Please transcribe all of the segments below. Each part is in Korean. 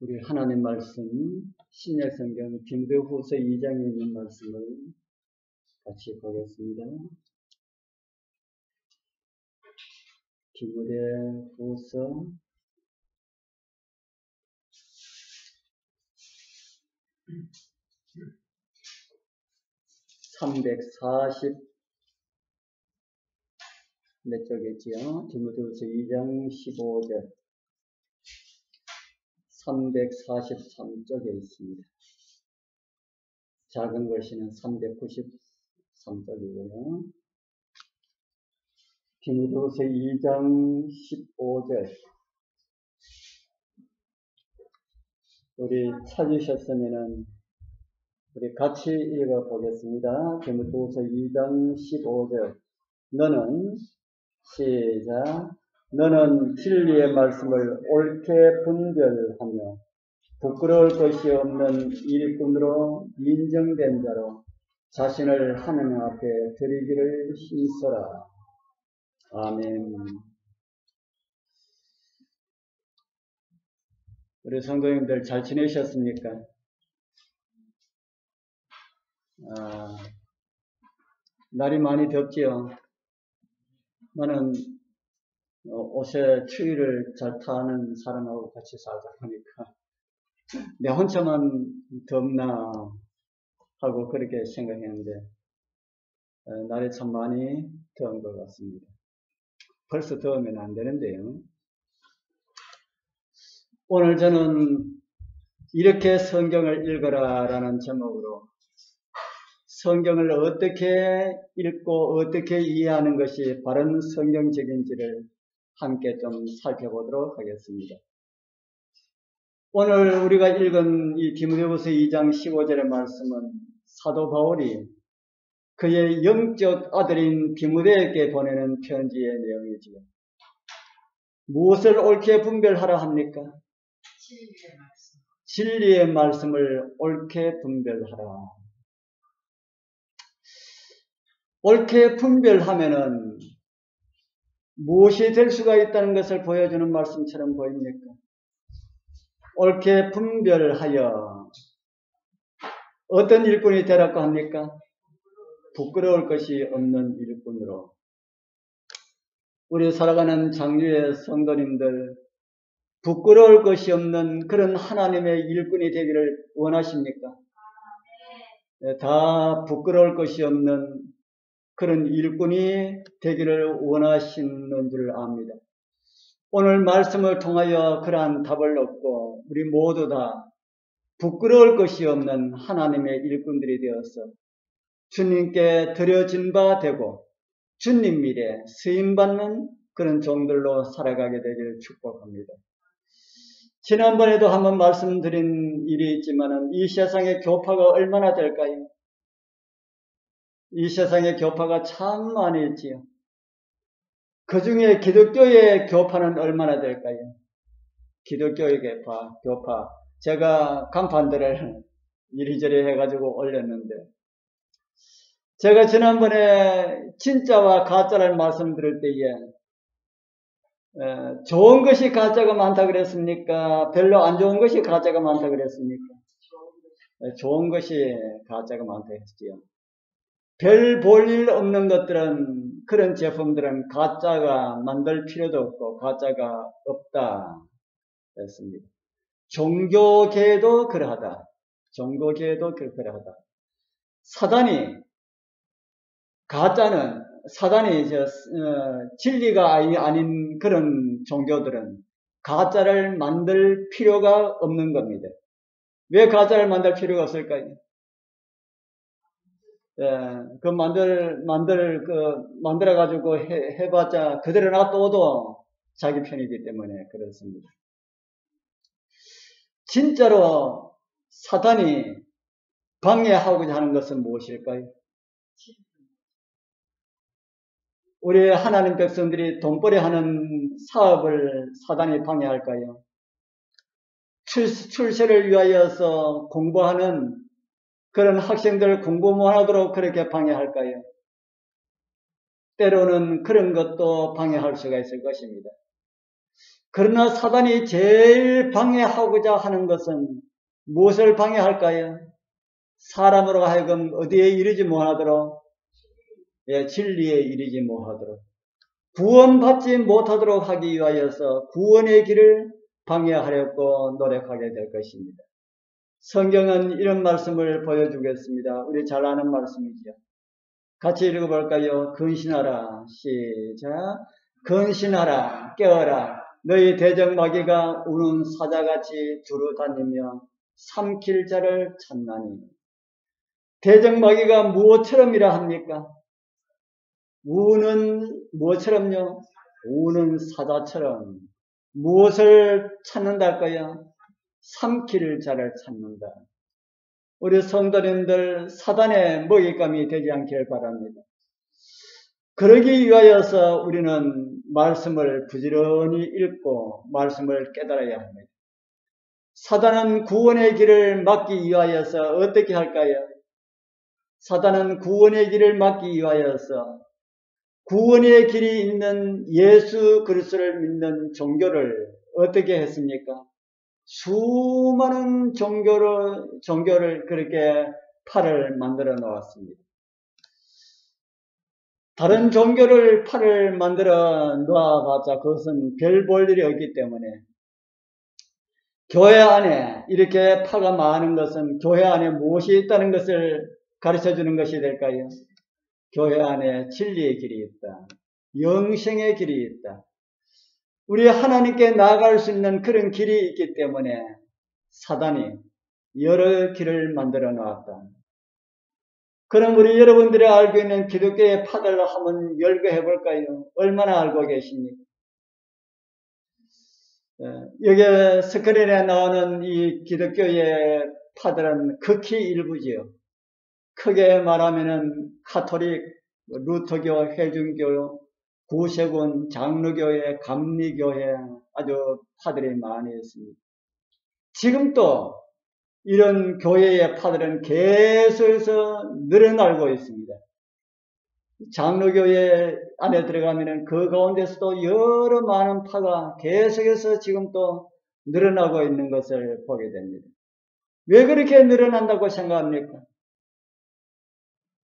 우리 하나님 말씀, 신약성경 디모데후서 2장에 있는 말씀을 같이 보겠습니다. 디모데후서 340 몇 쪽이지요? 디모데후서 2장 15절 343쪽에 있습니다. 작은 글씨는 393쪽이고요. 디모데후서 2장 15절 우리 찾으셨으면은 우리 같이 읽어 보겠습니다. 디모데후서 2장 15절 너는 시작 너는 진리의 말씀을 옳게 분별하며 부끄러울 것이 없는 일꾼으로 인정된 자로 자신을 하나님 앞에 드리기를 힘써라. 아멘. 우리 성도님들 잘 지내셨습니까? 날이 많이 덥지요. 나는 옷에 추위를 잘 타는 사람하고 같이 살다 보니까 내 혼자만 덥나 하고 그렇게 생각했는데 날이 참 많이 더운 것 같습니다. 벌써 더우면 안 되는데요. 오늘 저는 이렇게 성경을 읽어라 라는 제목으로 성경을 어떻게 읽고 어떻게 이해하는 것이 바른 성경적인지를 함께 좀 살펴보도록 하겠습니다. 오늘 우리가 읽은 이 디모데후서 2장 15절의 말씀은 사도 바울이 그의 영적 아들인 디모데에게 보내는 편지의 내용이지요. 무엇을 옳게 분별하라 합니까? 진리의 말씀을 옳게 분별하라. 옳게 분별하면은 무엇이 될 수가 있다는 것을 보여주는 말씀처럼 보입니까? 옳게 분별하여 어떤 일꾼이 되라고 합니까? 부끄러울 것이 없는 일꾼으로. 우리 살아가는 장유의 성도님들 부끄러울 것이 없는 그런 하나님의 일꾼이 되기를 원하십니까? 다 부끄러울 것이 없는 그런 일꾼이 되기를 원하시는 줄 압니다. 오늘 말씀을 통하여 그러한 답을 얻고 우리 모두 다 부끄러울 것이 없는 하나님의 일꾼들이 되어서 주님께 드려진 바 되고 주님 미래 쓰임받는 그런 종들로 살아가게 되기를 축복합니다. 지난번에도 한번 말씀드린 일이 있지만은 이 세상의 교파가 얼마나 될까요? 이 세상의 교파가 참 많이 있지요. 그 중에 기독교의 교파는 얼마나 될까요? 기독교의 교파. 제가 간판들을 이리저리 해가지고 올렸는데, 제가 지난번에 진짜와 가짜를 말씀드릴 때에, 좋은 것이 가짜가 많다 그랬습니까? 별로 안 좋은 것이 가짜가 많다 그랬습니까? 좋은 것이 가짜가 많다 했지요. 별 볼 일 없는 것들은, 그런 제품들은 가짜가 만들 필요도 없고 가짜가 없다 했습니다. 종교계도 그러하다. 종교계도 그러하다. 사단이 진리가 아닌 그런 종교들은 가짜를 만들 필요가 없는 겁니다. 왜 가짜를 만들 필요가 없을까요? 만들어가지고 해봤자 그대로 놔둬도 자기 편이기 때문에 그렇습니다. 진짜로 사단이 방해하고자 하는 것은 무엇일까요? 우리 하나님 백성들이 돈벌이 하는 사업을 사단이 방해할까요? 출세를 위하여서 공부하는 그런 학생들 공부 못하도록 그렇게 방해할까요? 때로는 그런 것도 방해할 수가 있을 것입니다. 그러나 사단이 제일 방해하고자 하는 것은 무엇을 방해할까요? 사람으로 하여금 어디에 이르지 못하도록, 진리에 이르지 못하도록, 구원받지 못하도록 하기 위하여서 구원의 길을 방해하려고 노력하게 될 것입니다. 성경은 이런 말씀을 보여주겠습니다. 우리 잘 아는 말씀이죠. 같이 읽어볼까요? 근신하라. 시작. 근신하라. 깨어라. 너희 대적마귀가 우는 사자같이 두루 다니며 삼킬 자를 찾나니. 대적마귀가 무엇처럼이라 합니까? 우는 무엇처럼요? 우는 사자처럼. 무엇을 찾는다 할까요? 삼킬 자를 찾는다. 우리 성도님들 사단의 먹잇감이 되지 않길 바랍니다. 그러기 위하여서 우리는 말씀을 부지런히 읽고 말씀을 깨달아야 합니다. 사단은 구원의 길을 막기 위하여서 어떻게 할까요? 사단은 구원의 길을 막기 위하여서 구원의 길이 있는 예수 그리스도를 믿는 종교를 어떻게 했습니까? 수많은 종교를 그렇게 팔을 만들어 놓았습니다. 다른 종교를 팔을 만들어 놓아봤자 그것은 별 볼 일이 없기 때문에 교회 안에 이렇게 파가 많은 것은 교회 안에 무엇이 있다는 것을 가르쳐 주는 것이 될까요? 교회 안에 진리의 길이 있다. 영생의 길이 있다. 우리 하나님께 나아갈 수 있는 그런 길이 있기 때문에 사단이 여러 길을 만들어 놨다. 그럼 우리 여러분들이 알고 있는 기독교의 파들을 한번 열거해 볼까요? 얼마나 알고 계십니까? 여기 스크린에 나오는 이 기독교의 파들은 극히 일부지요. 크게 말하면은 카톨릭, 루터교, 회중교, 구세군, 장로교회, 감리교회 아주 파들이 많이 있습니다. 지금도 이런 교회의 파들은 계속해서 늘어나고 있습니다. 장로교회 안에 들어가면은 그 가운데서도 여러 많은 파가 계속해서 지금도 늘어나고 있는 것을 보게 됩니다. 왜 그렇게 늘어난다고 생각합니까?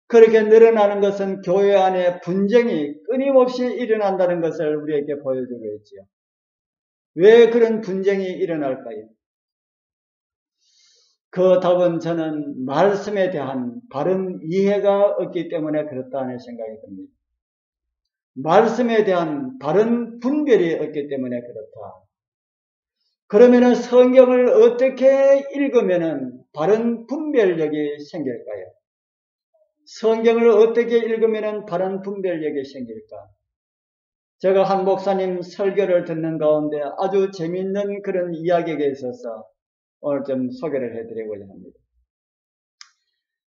그렇게 늘어나는 것은 교회 안에 분쟁이 끊임없이 일어난다는 것을 우리에게 보여주고 있지요. 왜 그런 분쟁이 일어날까요? 그 답은 저는 말씀에 대한 바른 이해가 없기 때문에 그렇다는 생각이 듭니다. 말씀에 대한 바른 분별이 없기 때문에 그렇다. 그러면은 성경을 어떻게 읽으면은 바른 분별력이 생길까요? 성경을 어떻게 읽으면 바른 분별력이 생길까? 제가 한 목사님 설교를 듣는 가운데 아주 재미있는 그런 이야기가 있어서 오늘 좀 소개를 해드리고자 합니다.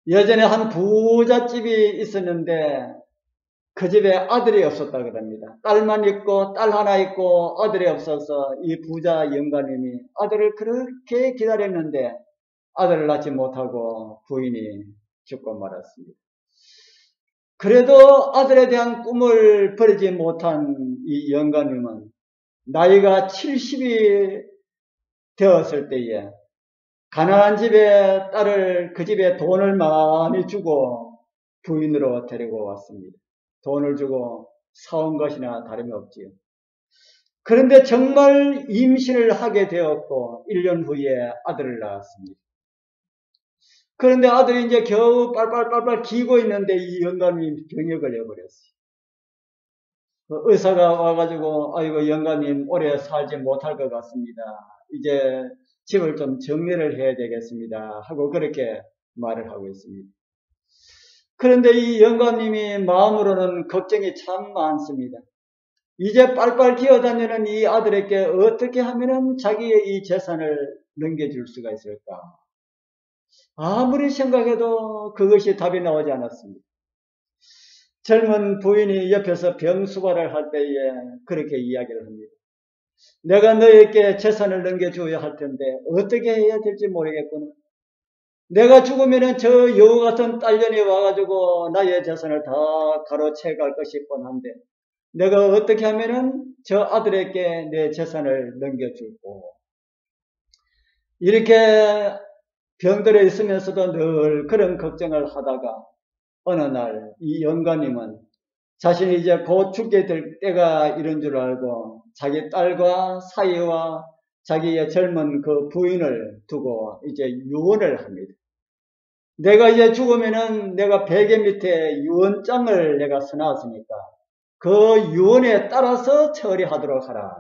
예전에 한 부잣집이 있었는데 그 집에 아들이 없었다 그럽니다. 딸만 있고 딸 하나 있고 아들이 없어서 이 부자 영가님이 아들을 그렇게 기다렸는데 아들을 낳지 못하고 부인이 죽고 말았습니다. 그래도 아들에 대한 꿈을 버리지 못한 이 영가님은 나이가 70이 되었을 때에 가난한 집에 딸을 그 집에 돈을 많이 주고 부인으로 데리고 왔습니다. 돈을 주고 사온 것이나 다름이 없지요. 그런데 정말 임신을 하게 되었고 1년 후에 아들을 낳았습니다. 그런데 아들이 이제 겨우 빨빨 기고 있는데 이 영감이 병에 걸려버렸어요. 의사가 와가지고 아이고 영감님 오래 살지 못할 것 같습니다. 이제 집을 좀 정리를 해야 되겠습니다. 하고 그렇게 말을 하고 있습니다. 그런데 이 영감님이 마음으로는 걱정이 참 많습니다. 이제 빨빨 기어다니는 이 아들에게 어떻게 하면 자기의 이 재산을 넘겨줄 수가 있을까? 아무리 생각해도 그것이 답이 나오지 않았습니다. 젊은 부인이 옆에서 병수발을 할 때에 그렇게 이야기를 합니다. 내가 너에게 재산을 넘겨줘야 할 텐데 어떻게 해야 될지 모르겠구나. 내가 죽으면 저 여우 같은 딸년이 와가지고 나의 재산을 다 가로채 갈 것이 뻔한데 내가 어떻게 하면은 저 아들에게 내 재산을 넘겨주고, 이렇게 병들어 있으면서도 늘 그런 걱정을 하다가 어느 날 이 영감님은 자신이 이제 곧 죽게 될 때가 이런 줄 알고 자기 딸과 사위와 자기의 젊은 그 부인을 두고 이제 유언을 합니다. 내가 이제 죽으면은 내가 베개 밑에 유언장을 내가 써놨으니까 그 유언에 따라서 처리하도록 하라.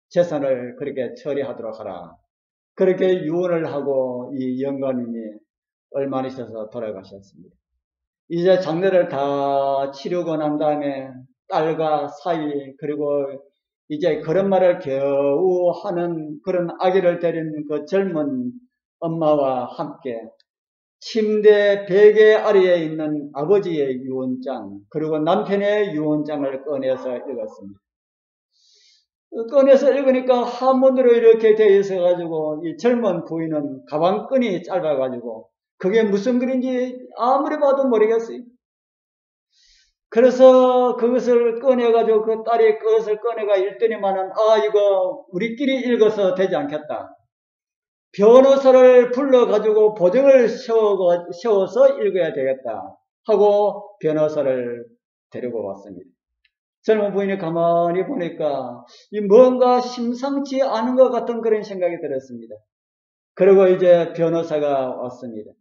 재산을 그렇게 처리하도록 하라. 그렇게 유언을 하고 이 영감님이 얼마 안 있어서 돌아가셨습니다. 이제 장례를 다 치르고 난 다음에 딸과 사위 그리고 이제 그런 말을 겨우 하는 그런 아기를 데린 그 젊은 엄마와 함께 침대 베개 아래에 있는 아버지의 유언장 그리고 남편의 유언장을 꺼내서 읽었습니다. 꺼내서 읽으니까 한문으로 이렇게 되어 있어가지고 이 젊은 부인은 가방끈이 짧아가지고 그게 무슨 글인지 아무리 봐도 모르겠어요. 그래서 그것을 꺼내가지고 그 딸이 그것을 꺼내가 읽더니만은 이거 우리끼리 읽어서 되지 않겠다. 변호사를 불러가지고 보증을 세워서 읽어야 되겠다 하고 변호사를 데리고 왔습니다. 젊은 부인이 가만히 보니까 뭔가 심상치 않은 것 같은 그런 생각이 들었습니다. 그리고 이제 변호사가 왔습니다.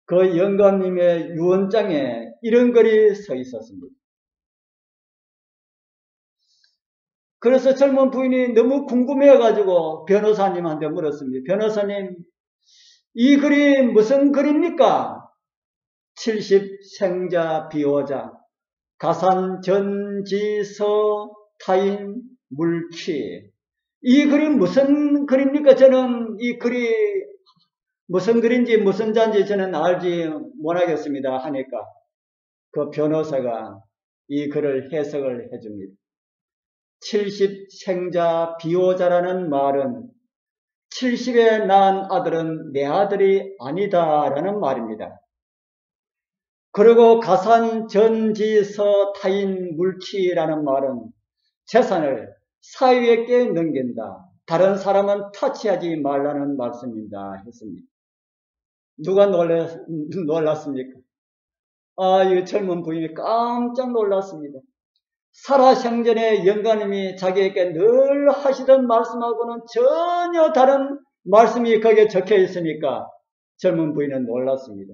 그 영감님의 유언장에 이런 글이 서 있었습니다. 그래서 젊은 부인이 너무 궁금해가지고 변호사님한테 물었습니다. 변호사님, 이 글이 무슨 글입니까? 70생자 비호자, 가산전지서 타인 물취. 이 글이 무슨 글입니까? 저는 이 글이 무슨 글인지 무슨 자인지 저는 알지 못하겠습니다 하니까 그 변호사가 이 글을 해석을 해줍니다. 70생자 비호자라는 말은 70에 낳은 아들은 내 아들이 아니다라는 말입니다. 그리고 가산전지서 타인 물취라는 말은 재산을 사위에게 넘긴다. 다른 사람은 터치하지 말라는 말씀입니다. 했습니다. 누가 놀랐습니까? 이 젊은 부인이 깜짝 놀랐습니다. 살아생전에 영감님이 자기에게 늘 하시던 말씀하고는 전혀 다른 말씀이 거기에 적혀 있으니까 젊은 부인은 놀랐습니다.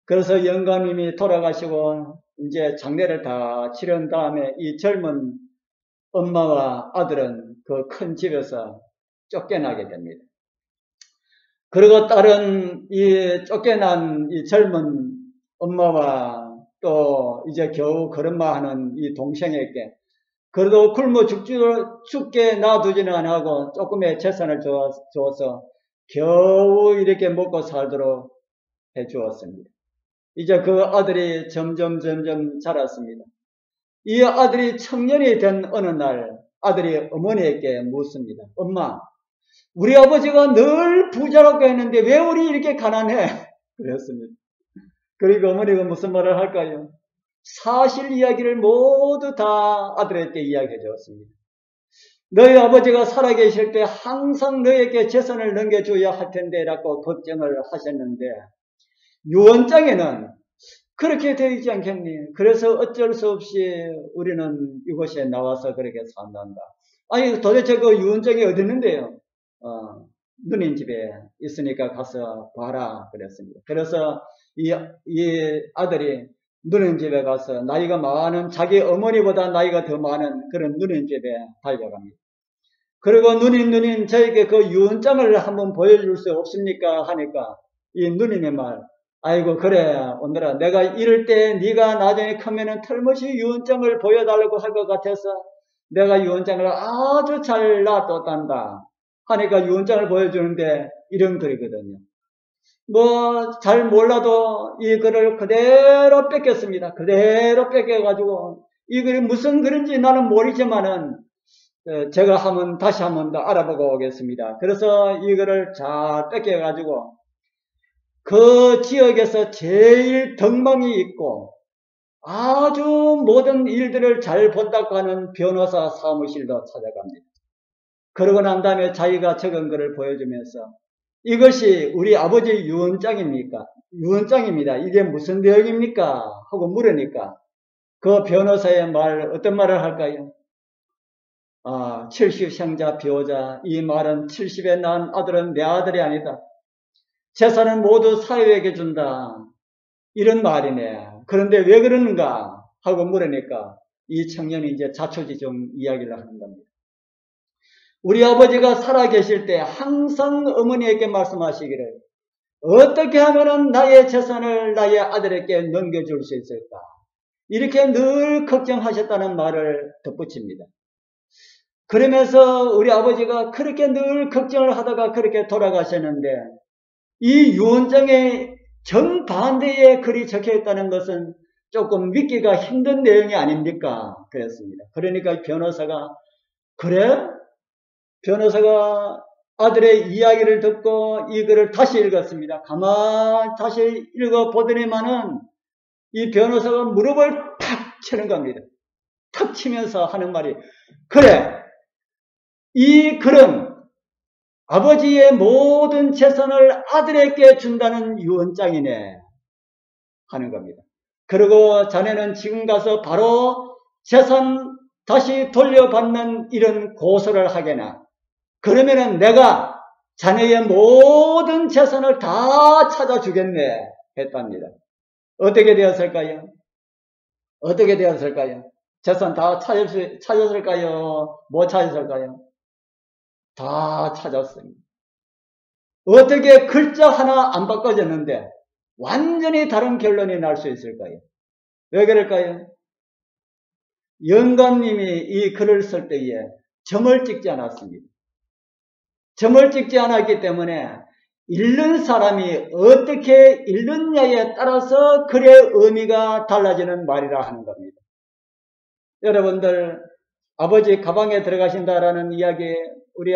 그래서 영감님이 돌아가시고 이제 장례를 다 치른 다음에 이 젊은 엄마와 아들은 그 큰 집에서 쫓겨나게 됩니다. 그리고 딸은 이 쫓겨난 이 젊은 엄마와 또 이제 겨우 걸음마하는 이 동생에게 그래도 굶어 죽게 놔두지는 않고 조금의 재산을 주어서 겨우 이렇게 먹고 살도록 해 주었습니다. 이제 그 아들이 점점 자랐습니다. 이 아들이 청년이 된 어느 날 아들이 어머니에게 묻습니다. 엄마, 우리 아버지가 늘 부자라고 했는데 왜 우리 이렇게 가난해? 그랬습니다. 그리고 어머니가 무슨 말을 할까요? 사실 이야기를 모두 다 아들에게 이야기해 주었습니다. 너희 아버지가 살아계실 때 항상 너에게 재산을 넘겨줘야 할 텐데 라고 걱정을 하셨는데 유언장에는 그렇게 되어 있지 않겠니? 그래서 어쩔 수 없이 우리는 이곳에 나와서 그렇게 산단다. 아니 도대체 그 유언장이 어디 있는데요? 누님 집에 있으니까 가서 봐라 그랬습니다. 그래서 이 아들이 누님 집에 가서 나이가 많은 자기 어머니보다 나이가 더 많은 그런 누님 집에 달려갑니다. 그리고 누님 저에게 그 유언장을 한번 보여줄 수 없습니까? 하니까 이 누님의 말, 아이고 그래 오늘아 내가 이럴 때 네가 나중에 크면은 털못이 유언장을 보여달라고 할 것 같아서 내가 유언장을 아주 잘 놔뒀단다 하니까 유언장을 보여주는데 이런 글이거든요. 뭐 잘 몰라도 이 글을 그대로 뺏겼습니다. 그대로 뺏겨가지고 이 글이 무슨 글인지 나는 모르지만은 제가 다시 한번 더 알아보고 오겠습니다. 그래서 이 글을 잘 뺏겨가지고 그 지역에서 제일 덕망이 있고 아주 모든 일들을 잘 본다고 하는 변호사 사무실도 찾아갑니다. 그러고 난 다음에 자기가 적은 것을 보여주면서 이것이 우리 아버지 유언장입니까? 유언장입니다. 이게 무슨 내용입니까? 하고 물으니까 그 변호사의 어떤 말을 할까요? 70생자 비호자, 이 말은 70에 낳은 아들은 내 아들이 아니다. 재산은 모두 사회에게 준다. 이런 말이네. 그런데 왜 그러는가? 하고 물으니까 이 청년이 이제 자초지종 이야기를 하는 겁니다. 우리 아버지가 살아계실 때 항상 어머니에게 말씀하시기를 어떻게 하면 나의 재산을 나의 아들에게 넘겨줄 수 있을까? 이렇게 늘 걱정하셨다는 말을 덧붙입니다. 그러면서 우리 아버지가 그렇게 늘 걱정을 하다가 그렇게 돌아가셨는데 이 유언장의 정반대의 글이 적혀있다는 것은 조금 믿기가 힘든 내용이 아닙니까? 그랬습니다. 그러니까 변호사가 그래? 변호사가 아들의 이야기를 듣고 이 글을 다시 읽었습니다. 가만히 다시 읽어보더니만은 이 변호사가 무릎을 탁 치는 겁니다. 탁 치면서 하는 말이 그래! 이 글은 아버지의 모든 재산을 아들에게 준다는 유언장이네 하는 겁니다. 그리고 자네는 지금 가서 바로 재산 다시 돌려받는 이런 고소를 하게나 그러면은 내가 자네의 모든 재산을 다 찾아주겠네 했답니다. 어떻게 되었을까요? 어떻게 되었을까요? 재산 다 찾았을까요? 못 찾았을까요? 다 찾았습니다. 어떻게 글자 하나 안 바꿔졌는데 완전히 다른 결론이 날 수 있을까요? 왜 그럴까요? 영감님이 이 글을 쓸 때에 점을 찍지 않았습니다. 점을 찍지 않았기 때문에 읽는 사람이 어떻게 읽느냐에 따라서 글의 의미가 달라지는 말이라 하는 겁니다. 여러분들 아버지 가방에 들어가신다라는 이야기 우리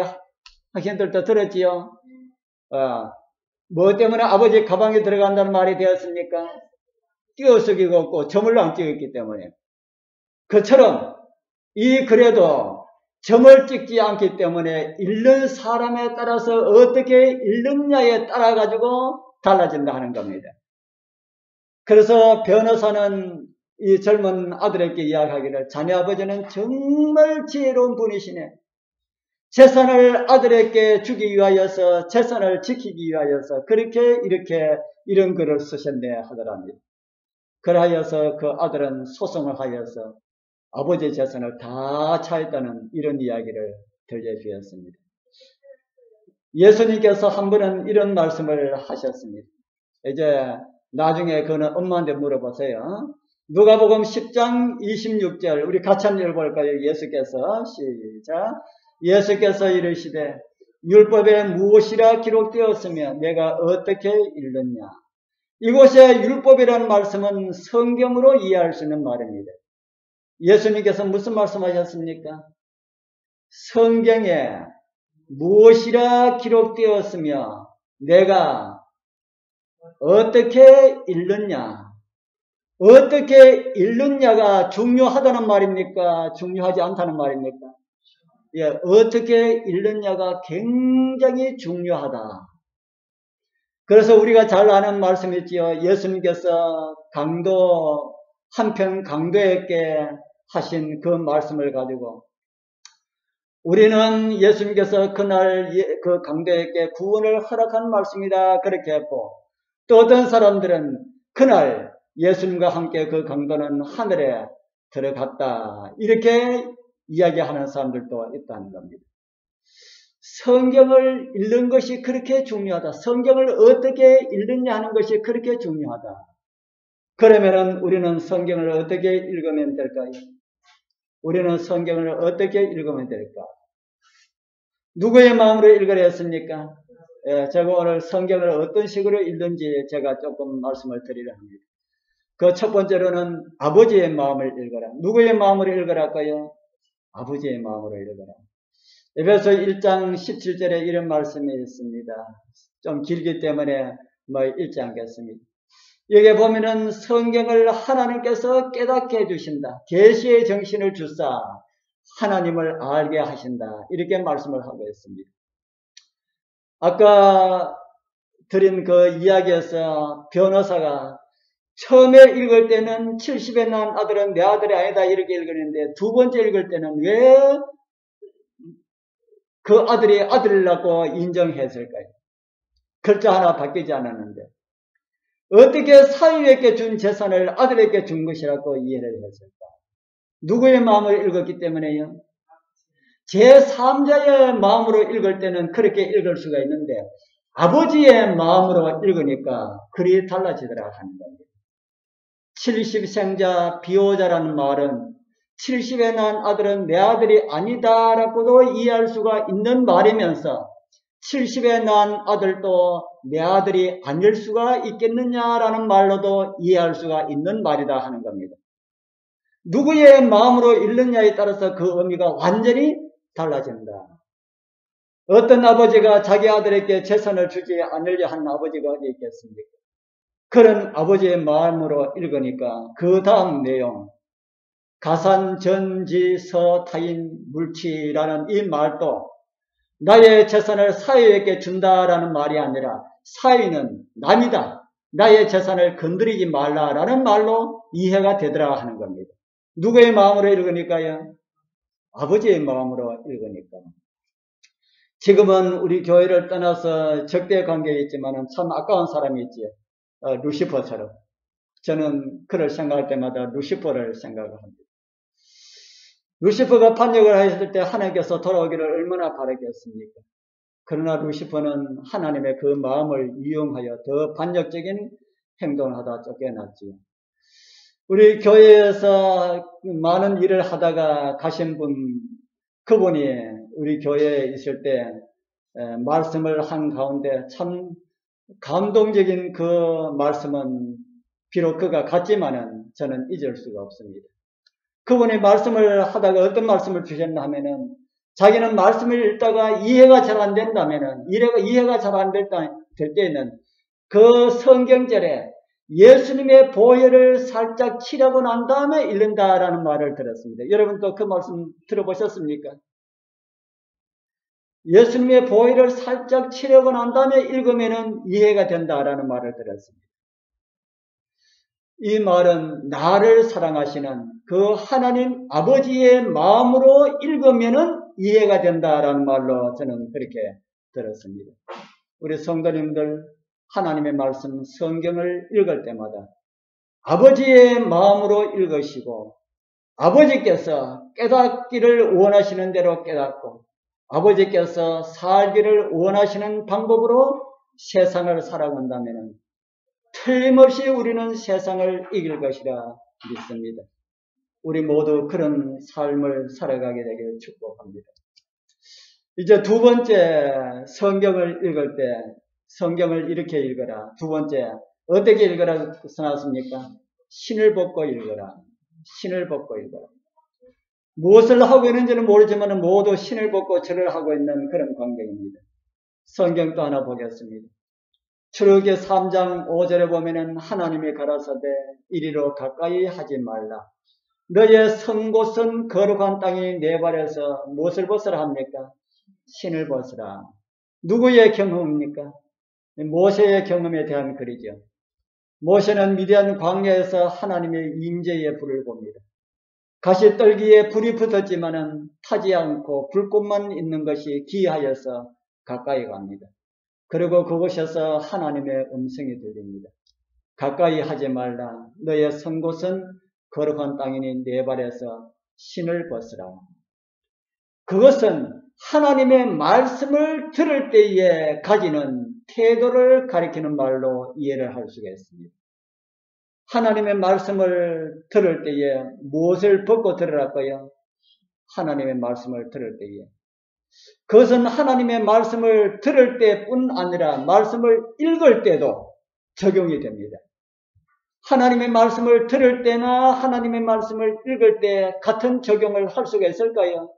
학생들도 들었지요? 뭐 때문에 아버지 가방에 들어간다는 말이 되었습니까? 띄어쓰기가 없고 점을 안 찍었기 때문에. 그처럼 이 글에도 점을 찍지 않기 때문에 읽는 사람에 따라서 어떻게 읽느냐에 따라 가지고 달라진다 하는 겁니다. 그래서 변호사는 이 젊은 아들에게 이야기하기를 자네 아버지는 정말 지혜로운 분이시네. 재산을 아들에게 주기 위하여서 재산을 지키기 위하여서 그렇게 이렇게 이런 글을 쓰셨네 하더랍니다. 그러하여서 그 아들은 소송을 하여서 아버지의 재산을 다 차였다는 이런 이야기를 들려주었습니다. 예수님께서 한 번은 이런 말씀을 하셨습니다. 이제 나중에 그는 엄마한테 물어보세요. 누가복음 10장 26절 우리 같이 한번 읽어볼까요? 예수께서 시작. 예수께서 이르시되 율법에 무엇이라 기록되었으며 내가 어떻게 읽느냐. 이곳에 율법이라는 말씀은 성경으로 이해할 수 있는 말입니다. 예수님께서 무슨 말씀하셨습니까? 성경에 무엇이라 기록되었으며 내가 어떻게 읽느냐. 어떻게 읽느냐가 중요하다는 말입니까? 중요하지 않다는 말입니까? 예, 어떻게 읽느냐가 굉장히 중요하다. 그래서 우리가 잘 아는 말씀이지요. 예수님께서 한편 강도에게 하신 그 말씀을 가지고 우리는 예수님께서 그날 그 강도에게 구원을 허락한 말씀이다 그렇게 했고 또 어떤 사람들은 그날 예수님과 함께 그 강도는 하늘에 들어갔다 이렇게 이야기하는 사람들도 있다는 겁니다. 성경을 읽는 것이 그렇게 중요하다. 성경을 어떻게 읽느냐 하는 것이 그렇게 중요하다. 그러면은 우리는 성경을 어떻게 읽으면 될까요? 우리는 성경을 어떻게 읽으면 될까? 누구의 마음으로 읽으려 했습니까? 예, 제가 오늘 성경을 어떤 식으로 읽는지 제가 조금 말씀을 드리려 합니다. 그 첫 번째로는 아버지의 마음을 읽어라. 누구의 마음으로 읽으랄까요? 아버지의 마음으로 읽어라. 에베소 1장 17절에 이런 말씀이 있습니다. 좀 길기 때문에 읽지 않겠습니다. 여기 보면은 성경을 하나님께서 깨닫게 해주신다. 계시의 정신을 주사 하나님을 알게 하신다. 이렇게 말씀을 하고 있습니다. 아까 드린 그 이야기에서 변호사가 처음에 읽을 때는 70에 낳은 아들은 내 아들이 아니다 이렇게 읽었는데 두 번째 읽을 때는 왜 그 아들이 아들이라고 인정했을까요? 글자 하나 바뀌지 않았는데 어떻게 사위에게 준 재산을 아들에게 준 것이라고 이해를 했을까? 누구의 마음을 읽었기 때문에요? 제3자의 마음으로 읽을 때는 그렇게 읽을 수가 있는데 아버지의 마음으로 읽으니까 글이 달라지더라 하는 겁니다. 70생자 비호자라는 말은 70에 낳은 아들은 내 아들이 아니다라고도 이해할 수가 있는 말이면서 70에 낳은 아들도 내 아들이 아닐 수가 있겠느냐라는 말로도 이해할 수가 있는 말이다 하는 겁니다. 누구의 마음으로 읽느냐에 따라서 그 의미가 완전히 달라진다. 어떤 아버지가 자기 아들에게 재산을 주지 않으려 하는 아버지가 어디 있겠습니까? 그런 아버지의 마음으로 읽으니까 그 다음 내용 가산, 전지, 서, 타인, 물치라는 이 말도 나의 재산을 사위에게 준다라는 말이 아니라 사위는 남이다. 나의 재산을 건드리지 말라라는 말로 이해가 되더라 하는 겁니다. 누구의 마음으로 읽으니까요? 아버지의 마음으로 읽으니까. 지금은 우리 교회를 떠나서 적대 관계에 있지만 참 아까운 사람이 있지요. 루시퍼처럼. 저는 그를 생각할 때마다 루시퍼를 생각합니다. 루시퍼가 반역을 했을 때 하나님께서 돌아오기를 얼마나 바라겠습니까? 그러나 루시퍼는 하나님의 그 마음을 이용하여 더 반역적인 행동을 하다 쫓겨났지요. 우리 교회에서 많은 일을 하다가 가신 그분이 우리 교회에 있을 때 말씀을 한 가운데 참 감동적인 그 말씀은 비록 그가 같지만은 저는 잊을 수가 없습니다. 그분이 말씀을 하다가 어떤 말씀을 주셨나 하면은 자기는 말씀을 읽다가 이해가 잘 안 된다면은 이해가 잘 안 될 때에는 그 성경절에 예수님의 보혈을 살짝 칠하고 난 다음에 읽는다라는 말을 들었습니다. 여러분 또 그 말씀 들어보셨습니까? 예수님의 보혈을 살짝 칠하고 난 다음에 읽으면은 이해가 된다라는 말을 들었습니다. 이 말은 나를 사랑하시는 그 하나님 아버지의 마음으로 읽으면은 이해가 된다라는 말로 저는 그렇게 들었습니다. 우리 성도님들 하나님의 말씀 성경을 읽을 때마다 아버지의 마음으로 읽으시고 아버지께서 깨닫기를 원하시는 대로 깨닫고 아버지께서 살기를 원하시는 방법으로 세상을 살아간다면 틀림없이 우리는 세상을 이길 것이라 믿습니다. 우리 모두 그런 삶을 살아가게 되기를 축복합니다. 이제 두 번째 성경을 읽을 때 성경을 이렇게 읽어라. 두 번째 어떻게 읽어라 써놨습니까? 신을 벗고 읽어라. 신을 벗고 읽어라. 무엇을 하고 있는지는 모르지만 모두 신을 벗고 절을 하고 있는 그런 광경입니다. 성경 또 하나 보겠습니다. 출애굽기 3장 5절에 보면은 하나님이 가라사대 이리로 가까이 하지 말라. 너의 선 곳은 거룩한 땅이 내 발에서 무엇을 벗으라 합니까? 신을 벗으라. 누구의 경험입니까? 모세의 경험에 대한 글이죠. 모세는 미디안 광야에서 하나님의 임재의 불을 봅니다. 가시떨기에 불이 붙었지만은 타지 않고 불꽃만 있는 것이 기이하여서 가까이 갑니다. 그리고 그곳에서 하나님의 음성이 들립니다. 가까이 하지 말라. 너의 선 곳은 거룩한 땅이니 내 발에서 신을 벗으라. 그것은 하나님의 말씀을 들을 때에 가지는 태도를 가리키는 말로 이해를 할 수가 있습니다. 하나님의 말씀을 들을 때에 무엇을 벗고 들으라고요? 하나님의 말씀을 들을 때에. 그것은 하나님의 말씀을 들을 때뿐 아니라 말씀을 읽을 때도 적용이 됩니다. 하나님의 말씀을 들을 때나 하나님의 말씀을 읽을 때 같은 적용을 할 수가 있을까요?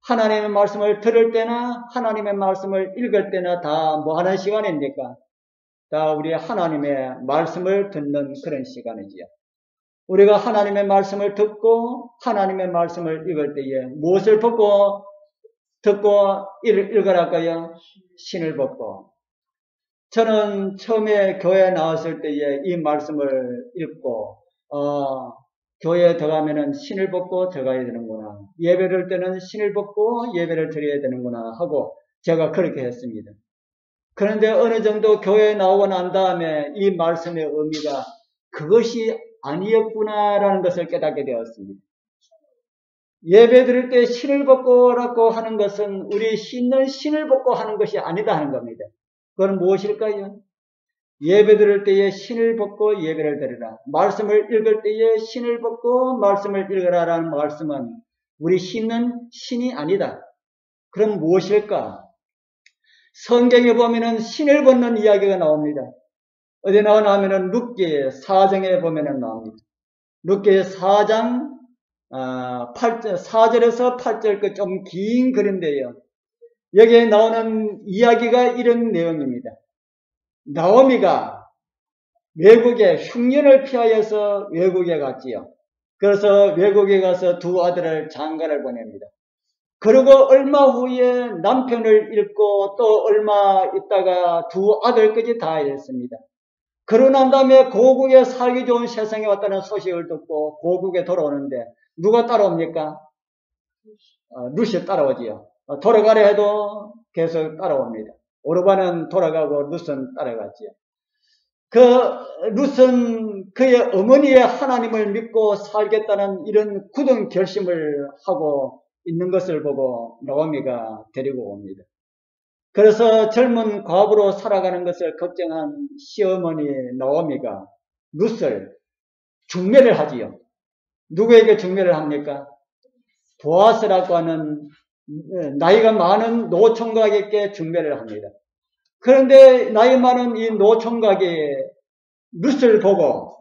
하나님의 말씀을 들을 때나 하나님의 말씀을 읽을 때나 다 뭐 하는 시간입니까? 다 우리 하나님의 말씀을 듣는 그런 시간이지요. 우리가 하나님의 말씀을 듣고 하나님의 말씀을 읽을 때에 무엇을 듣고 읽으랄까요? 신을 벗고. 저는 처음에 교회에 나왔을 때에 이 말씀을 읽고 교회에 들어가면은 신을 벗고 들어가야 되는구나. 예배를 때는 신을 벗고 예배를 드려야 되는구나 하고 제가 그렇게 했습니다. 그런데 어느 정도 교회에 나오고 난 다음에 이 말씀의 의미가 그것이 아니었구나라는 것을 깨닫게 되었습니다. 예배 드릴 때 신을 벗고라고 하는 것은 우리 씻는 신을 벗고 하는 것이 아니다 하는 겁니다. 그건 무엇일까요? 예배 드릴 때에 신을 벗고 예배를 드리라. 말씀을 읽을 때에 신을 벗고 말씀을 읽으라라는 말씀은 우리 씻는 신이 아니다. 그럼 무엇일까? 성경에 보면은 신을 벗는 이야기가 나옵니다. 어디 나오나 하면은 룻기 4장에 보면은 나옵니다. 룻기 4장 4절에서 8절 좀 긴 글인데요. 여기에 나오는 이야기가 이런 내용입니다. 나오미가 외국에 흉년을 피하여서 외국에 갔지요. 그래서 외국에 가서 두 아들을 장가를 보냅니다. 그리고 얼마 후에 남편을 잃고 또 얼마 있다가 두 아들까지 다 잃습니다. 그러고 난 다음에 고국에 살기 좋은 세상에 왔다는 소식을 듣고 고국에 돌아오는데 누가 따라옵니까? 룻이 따라오지요. 돌아가려 해도 계속 따라옵니다. 오르반은 돌아가고 룻은 따라갔지요. 그 룻은 그의 어머니의 하나님을 믿고 살겠다는 이런 굳은 결심을 하고 있는 것을 보고 나오미가 데리고 옵니다. 그래서 젊은 과부로 살아가는 것을 걱정한 시어머니 나오미가 룻을 중매를 하지요. 누구에게 중매를 합니까? 보아스라고 하는 나이가 많은 노총각에게 중매를 합니다. 그런데 나이 많은 이 노총각이 룻을 보고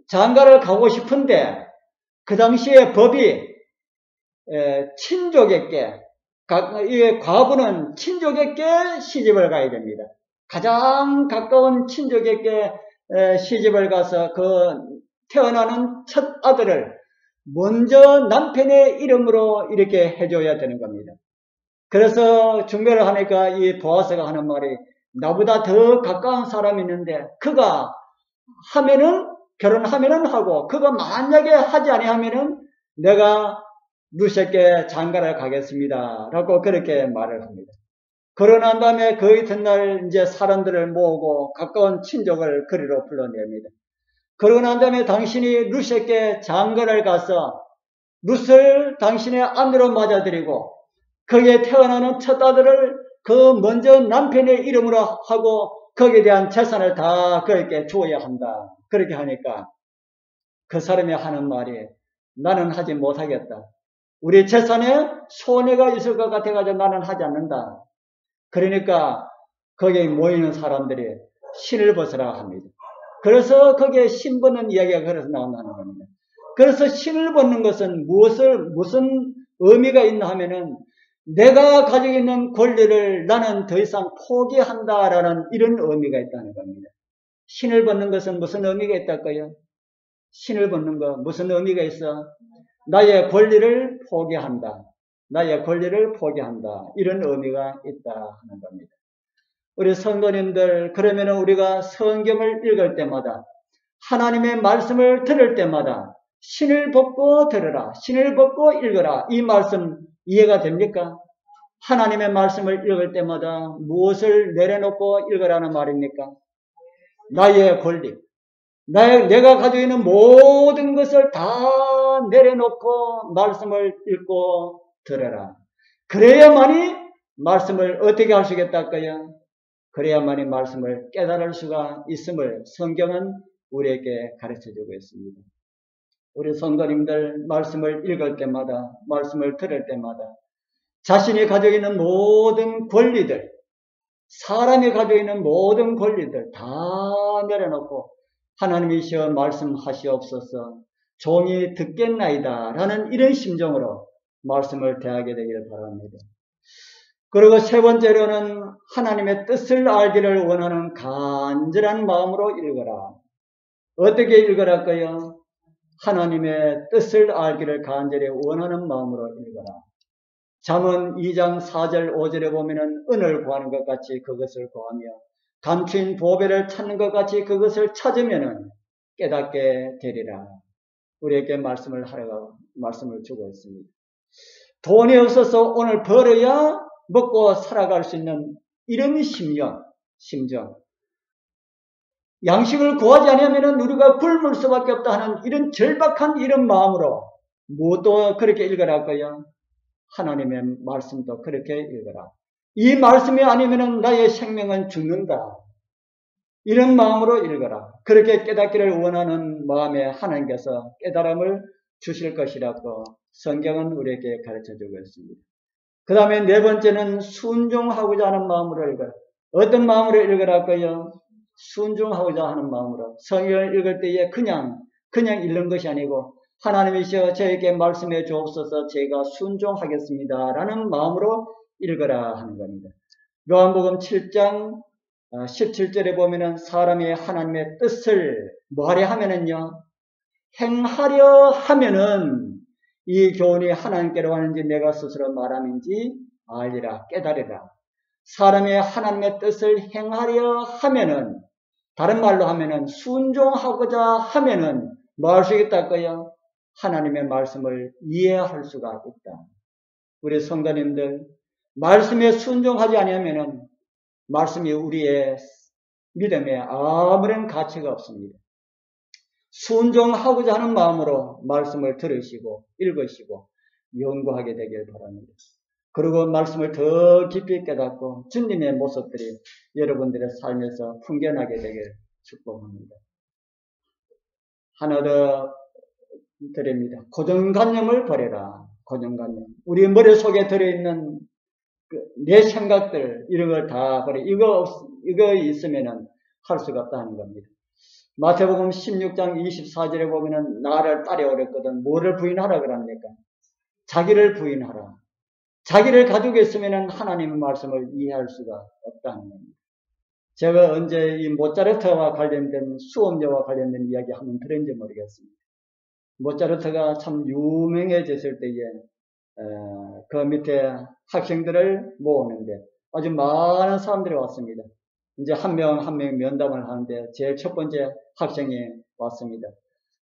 장가를 가고 싶은데 그 당시에 법이 친족에게 이 과부는 친족에게 시집을 가야 됩니다. 가장 가까운 친족에게 시집을 가서 그 태어나는 첫 아들을 먼저 남편의 이름으로 이렇게 해줘야 되는 겁니다. 그래서 중매를 하니까 이 보아스가 하는 말이 나보다 더 가까운 사람이 있는데 그가 하면은 결혼하면은 하고 그가 만약에 하지 아니하면은 내가 룻에게 장가를 가겠습니다 라고 그렇게 말을 합니다. 그러고 난 다음에 그 이튿날 이제 사람들을 모으고 가까운 친족을 그리로 불러냅니다. 그러고 난 다음에 당신이 룻에게 장가를 가서 룻을 당신의 아내로 맞아들이고 거기에 태어나는 첫 아들을 그 먼저 남편의 이름으로 하고 거기에 대한 재산을 다 그에게 주어야 한다. 그렇게 하니까 그 사람이 하는 말이 나는 하지 못하겠다. 우리 재산에 손해가 있을 것 같아가지고 나는 하지 않는다. 그러니까 거기에 모이는 사람들이 신을 벗으라 합니다. 그래서 거기에 신 벗는 이야기가 그래서 나온다는 겁니다. 그래서 신을 벗는 것은 무슨 의미가 있나 하면은 내가 가지고 있는 권리를 나는 더 이상 포기한다라는 이런 의미가 있다는 겁니다. 신을 벗는 것은 무슨 의미가 있달까요? 신을 벗는 거 무슨 의미가 있어? 나의 권리를 포기한다. 나의 권리를 포기한다. 이런 의미가 있다 하는 겁니다. 우리 성도님들 그러면 우리가 성경을 읽을 때마다 하나님의 말씀을 들을 때마다 신을 벗고 들으라. 신을 벗고 읽어라. 이 말씀 이해가 됩니까? 하나님의 말씀을 읽을 때마다 무엇을 내려놓고 읽으라는 말입니까? 나의 권리. 내가 가지고 있는 모든 것을 다 내려놓고 말씀을 읽고 들어라. 그래야만이 말씀을 어떻게 할 수 있겠다고요? 그래야만이 말씀을 깨달을 수가 있음을 성경은 우리에게 가르쳐주고 있습니다. 우리 성도님들 말씀을 읽을 때마다 말씀을 들을 때마다 자신이 가지고 있는 모든 권리들 사람이 가지고 있는 모든 권리들 다 내려놓고 하나님이시여 말씀하시옵소서 종이 듣겠나이다 라는 이런 심정으로 말씀을 대하게 되기를 바랍니다. 그리고 세 번째로는 하나님의 뜻을 알기를 원하는 간절한 마음으로 읽어라. 어떻게 읽으랄까요? 하나님의 뜻을 알기를 간절히 원하는 마음으로 읽어라. 잠언 2장 4절 5절에 보면은 은을 구하는 것 같이 그것을 구하며 감추인 보배를 찾는 것 같이 그것을 찾으면은 깨닫게 되리라. 우리에게 말씀을 주고 있습니다. 돈이 없어서 오늘 벌어야 먹고 살아갈 수 있는 이런 심정. 양식을 구하지 않으면 우리가 굶을 수밖에 없다 하는 이런 절박한 이런 마음으로 무엇도 그렇게 읽으랄까요? 하나님의 말씀도 그렇게 읽어라. 이 말씀이 아니면 나의 생명은 죽는다. 이런 마음으로 읽어라. 그렇게 깨닫기를 원하는 마음에 하나님께서 깨달음을 주실 것이라고 성경은 우리에게 가르쳐주고 있습니다. 그 다음에 네 번째는 순종하고자 하는 마음으로 읽어라. 어떤 마음으로 읽으랄까요? 순종하고자 하는 마음으로. 성경을 읽을 때에 그냥 읽는 것이 아니고 하나님이시여 저에게 말씀해 주옵소서 제가 순종하겠습니다. 라는 마음으로 읽어라 하는 겁니다. 요한복음 7장 17절에 보면은 사람이 하나님의 뜻을 뭐하려 하면은요, 행하려 하면은 이 교훈이 하나님께로 가는지 내가 스스로 말하는지 알리라, 깨달으라. 사람이 하나님의 뜻을 행하려 하면은, 다른 말로 하면은 순종하고자 하면은 뭐 할 수 있다고요? 하나님의 말씀을 이해할 수가 있다. 우리 성도님들, 말씀에 순종하지 않으면은 말씀이 우리의 믿음에 아무런 가치가 없습니다. 순종하고자 하는 마음으로 말씀을 들으시고 읽으시고 연구하게 되길 바랍니다. 그리고 말씀을 더 깊이 깨닫고 주님의 모습들이 여러분들의 삶에서 풍겨나게 되길 축복합니다. 하나 더 드립니다. 고정관념을 버려라. 고정관념. 우리 머릿속에 들어있는 내 생각들 이런 걸 다 버려. 이거 있으면은 할 수가 없다는 겁니다. 마태복음 16장 24절에 보면은 나를 따라오랬거든. 뭐를 부인하라 그럽니까? 자기를 부인하라. 자기를 가지고 있으면은 하나님의 말씀을 이해할 수가 없다는 겁니다. 제가 언제 이 모차르트와 관련된 수음료와 관련된 이야기 한번 들었는지 모르겠습니다. 모차르트가 참 유명해졌을 때에 그 밑에 학생들을 모으는데 아주 많은 사람들이 왔습니다. 이제 한 명 한 명 면담을 하는데 제일 첫 번째 학생이 왔습니다.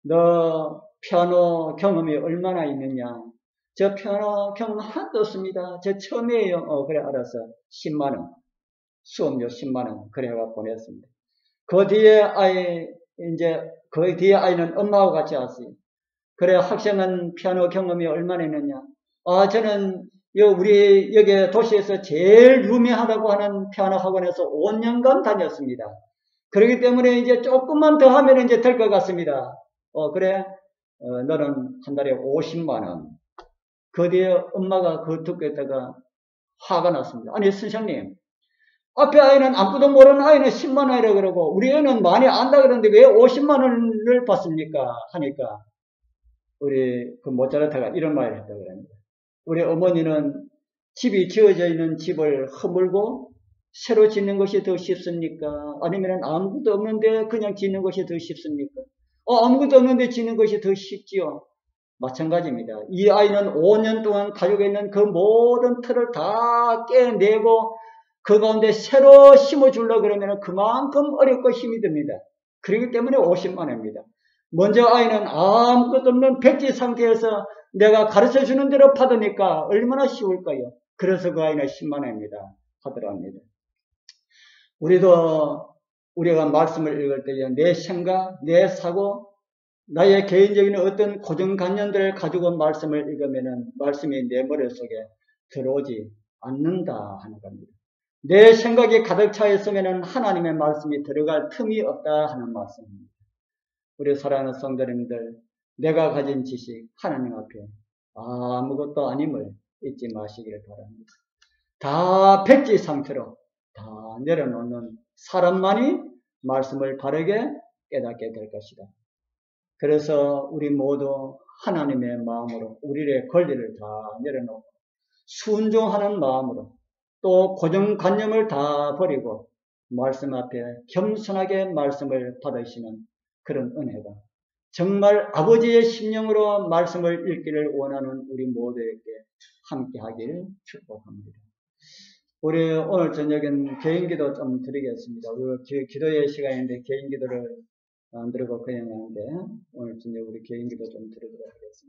너 피아노 경험이 얼마나 있느냐? 저 피아노 경험 하나도 없습니다. 저 처음이에요. 그래 알았어. 10만원. 수업료 10만원. 그래가 보냈습니다. 그 뒤에 아이는 엄마하고 같이 왔어요. 그래 학생은 피아노 경험이 얼마나 있느냐? 저는 우리 여기 도시에서 제일 유명하다고 하는 피아노 학원에서 5년간 다녔습니다. 그렇기 때문에 이제 조금만 더 하면 이제 될 것 같습니다. 그래? 너는 한 달에 50만원. 그 뒤에 엄마가 그 듣고 있다가 화가 났습니다. 아니, 선생님. 앞에 아이는 아무도 모르는 아이는 10만원이라고 그러고, 우리 애는 많이 안다 그러는데 왜 50만원을 받습니까? 하니까, 우리 그 모차르트가 이런 말을 했다고 합니다. 우리 어머니는 집이 지어져 있는 집을 허물고 새로 짓는 것이 더 쉽습니까? 아니면 아무것도 없는데 그냥 짓는 것이 더 쉽습니까? 아무것도 없는데 짓는 것이 더 쉽지요. 마찬가지입니다. 이 아이는 5년 동안 가지고 있는 그 모든 틀을 다 깨내고 그 가운데 새로 심어주려고 그러면 그만큼 어렵고 힘이 듭니다. 그렇기 때문에 50만원입니다. 먼저 아이는 아무것도 없는 백지 상태에서 내가 가르쳐주는 대로 받으니까 얼마나 쉬울까요? 그래서 그 아이는 10만원입니다. 하더랍니다. 우리가 말씀을 읽을 때 내 생각, 내 사고, 나의 개인적인 어떤 고정관념들을 가지고 말씀을 읽으면 말씀이 내 머릿속에 들어오지 않는다 하는 겁니다. 내 생각이 가득 차 있으면 하나님의 말씀이 들어갈 틈이 없다 하는 말씀입니다. 우리 사랑하는 성도님들, 내가 가진 지식 하나님 앞에 아무것도 아님을 잊지 마시길 바랍니다. 다 백지 상태로 다 내려놓는 사람만이 말씀을 바르게 깨닫게 될 것이다. 그래서 우리 모두 하나님의 마음으로 우리의 권리를 다 내려놓고 순종하는 마음으로 또 고정관념을 다 버리고 말씀 앞에 겸손하게 말씀을 받으시는 그런 은혜가 정말 아버지의 심령으로 말씀을 읽기를 원하는 우리 모두에게 함께 하길 축복합니다. 우리 오늘 저녁엔 개인기도 좀 드리겠습니다. 우리 기도의 시간인데 개인기도를 안 드리고 그냥 하는데 오늘 저녁 우리 개인기도 좀 드리도록 하겠습니다.